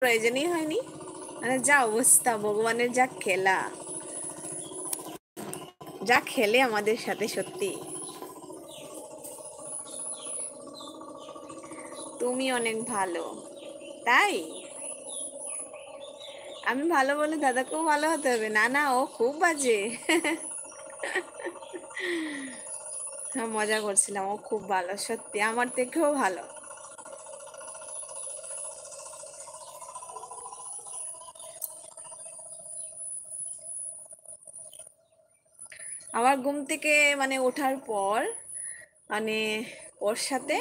প্রয়োজনই হয়নি। মানে যা অবস্থা, ভগবানের যা খেলা, যা খেলে আমাদের সাথে সত্যি। তুমি অনেক ভালো, তাই? আমি ভালো বলে দাদাকেও ভালো হতে হবে? না না, ও খুব বাজে। হ্যাঁ, মজা করছিলাম, ও খুব ভালো সত্যি, আমার থেকেও ভালো। আমার ঘুম থেকে মানে ওঠার পর মানে ওর সাথে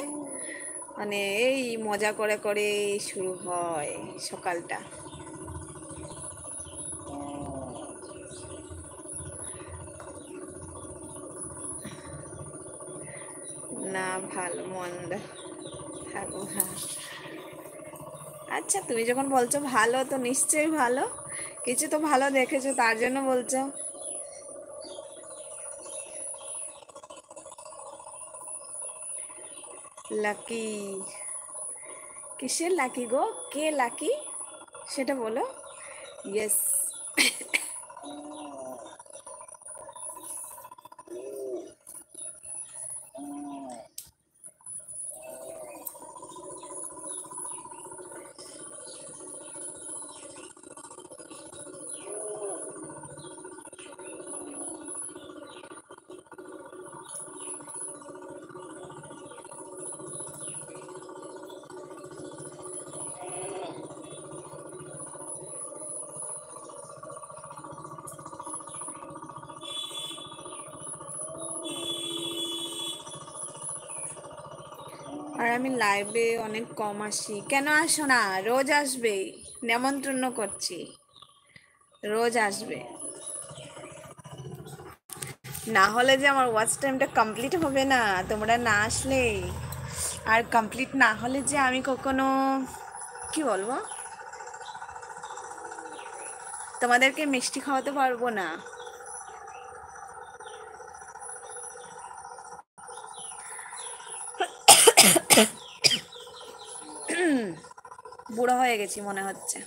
মানে এই মজা করে করে শুরু হয় সকালটা। না, ভালো মন্দ থাকো, হ্যাঁ। আচ্ছা, তুমি যখন বলছো ভালো, তো নিশ্চয়ই ভালো, কিছু তো ভালো দেখেছো তার জন্য বলছো। লাকি? কিসের লাকি গো? কে লাকি সেটা বলো। ইয়েস। আর আমি লাইভে অনেক কম আসি, কেন আসো না? রোজ আসবে, নেমন্তন্ন করছি, রোজ আসবে। না হলে যে আমার ওয়াচ টাইমটা কমপ্লিট হবে না তোমরা না আসলে। আর কমপ্লিট না হলে যে আমি কখনো কি বলবো, তোমাদেরকে মিষ্টি খাওয়াতে পারবো না। বুড়ো হয়ে গেছি মনে হচ্ছে।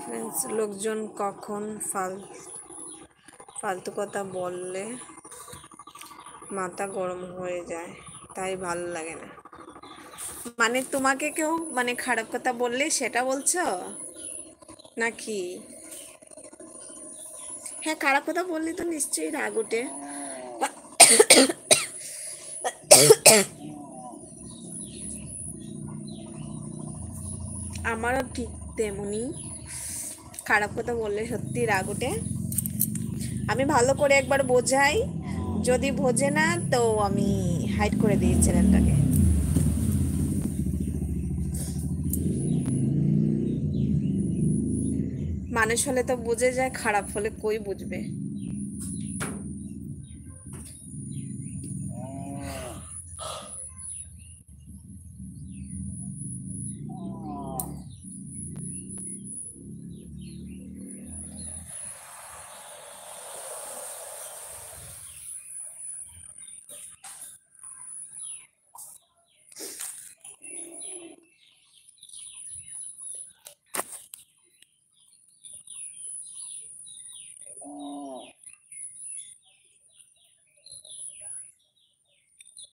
ফ্রেন্ডস, লোকজন কখন ফালতু কথা বললে মাথা গরম হয়ে যায়, তাই ভালো লাগে না। মানে তোমাকে কেউ মানে খারাপ কথা বললে সেটা বলছো নাকি? হ্যাঁ, খারাপ কথা বললে তো নিশ্চয়ই রাগ ওঠে। আমারও ঠিক তেমনি, খারাপ কথা বললে সত্যি রাগ ওঠে। আমি ভালো করে একবার বোঝাই, যদি বোঝে না তো আমি হাইড করে দিই চ্যানেলটাকে। মানুষ হলে তো বুঝে যায়, খারাপ হলে কই বুঝবে।